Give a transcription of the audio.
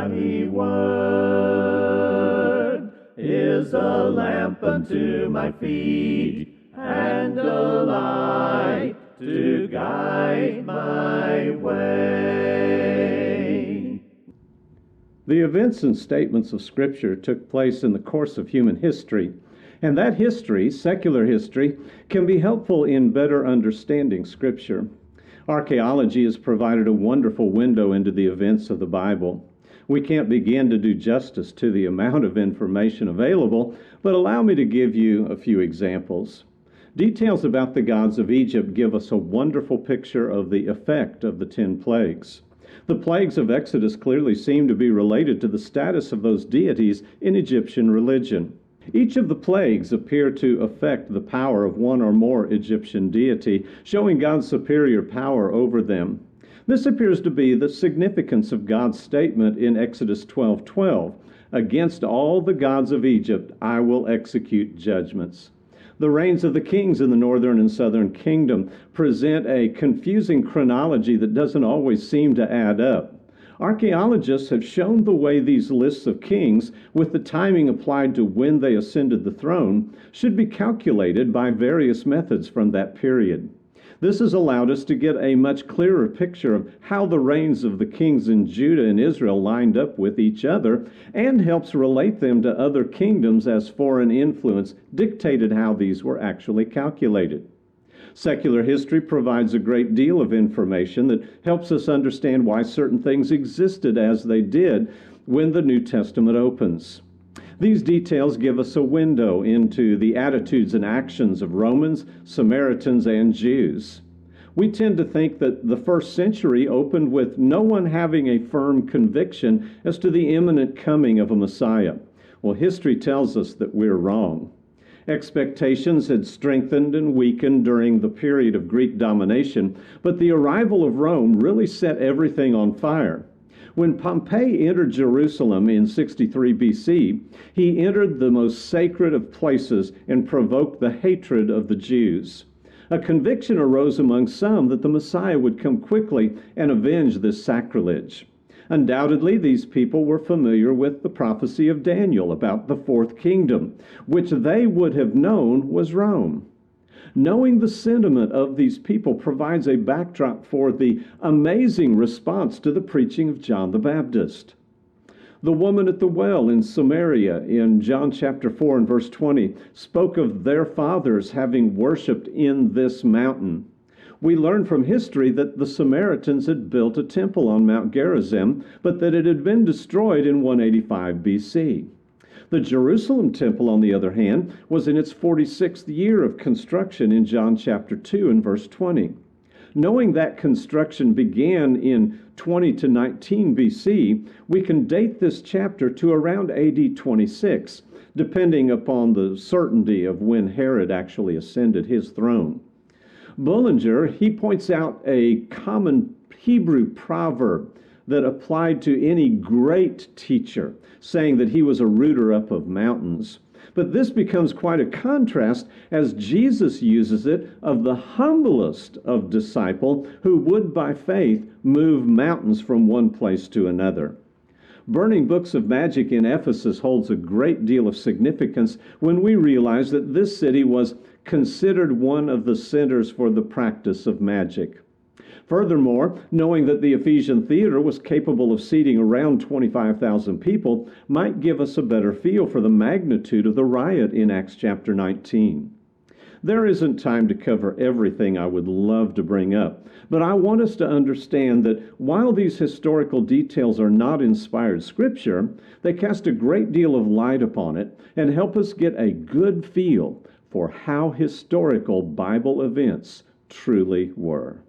thy word is a lamp unto my feet and a light to guide my way. The events and statements of Scripture took place in the course of human history, and that history, secular history, can be helpful in better understanding Scripture. Archaeology has provided a wonderful window into the events of the Bible. We can't begin to do justice to the amount of information available, but allow me to give you a few examples. Details about the gods of Egypt give us a wonderful picture of the effect of the 10 plagues. The plagues of Exodus clearly seem to be related to the status of those deities in Egyptian religion. Each of the plagues appear to affect the power of one or more Egyptian deity, showing God's superior power over them. This appears to be the significance of God's statement in Exodus 12:12, "Against all the gods of Egypt I will execute judgments." The reigns of the kings in the northern and southern kingdom present a confusing chronology that doesn't always seem to add up. Archaeologists have shown the way these lists of kings, with the timing applied to when they ascended the throne, should be calculated by various methods from that period. This has allowed us to get a much clearer picture of how the reigns of the kings in Judah and Israel lined up with each other, and helps relate them to other kingdoms as foreign influence dictated how these were actually calculated. Secular history provides a great deal of information that helps us understand why certain things existed as they did when the New Testament opens. These details give us a window into the attitudes and actions of Romans, Samaritans, and Jews. We tend to think that the first century opened with no one having a firm conviction as to the imminent coming of a Messiah. Well, history tells us that we're wrong. Expectations had strengthened and weakened during the period of Greek domination, but the arrival of Rome really set everything on fire. When Pompey entered Jerusalem in 63 BC, he entered the most sacred of places and provoked the hatred of the Jews. A conviction arose among some that the Messiah would come quickly and avenge this sacrilege. Undoubtedly, these people were familiar with the prophecy of Daniel about the fourth kingdom, which they would have known was Rome. Knowing the sentiment of these people provides a backdrop for the amazing response to the preaching of John the Baptist. The woman at the well in Samaria in John chapter 4 and verse 20 spoke of their fathers having worshipped in this mountain. We learn from history that the Samaritans had built a temple on Mount Gerizim, but that it had been destroyed in 185 BC. The Jerusalem temple, on the other hand, was in its 46th year of construction in John chapter 2 and verse 20. Knowing that construction began in 20 to 19 BC, we can date this chapter to around AD 26, depending upon the certainty of when Herod actually ascended his throne. Bullinger, he points out a common Hebrew proverb that applied to any great teacher, saying that he was a rooter up of mountains. But this becomes quite a contrast as Jesus uses it of the humblest of disciple who would by faith move mountains from one place to another. Burning books of magic in Ephesus holds a great deal of significance when we realize that this city was considered one of the centers for the practice of magic. Furthermore, knowing that the Ephesian theater was capable of seating around 25,000 people might give us a better feel for the magnitude of the riot in Acts chapter 19. There isn't time to cover everything I would love to bring up, but I want us to understand that while these historical details are not inspired scripture, they cast a great deal of light upon it and help us get a good feel for how historical Bible events truly were.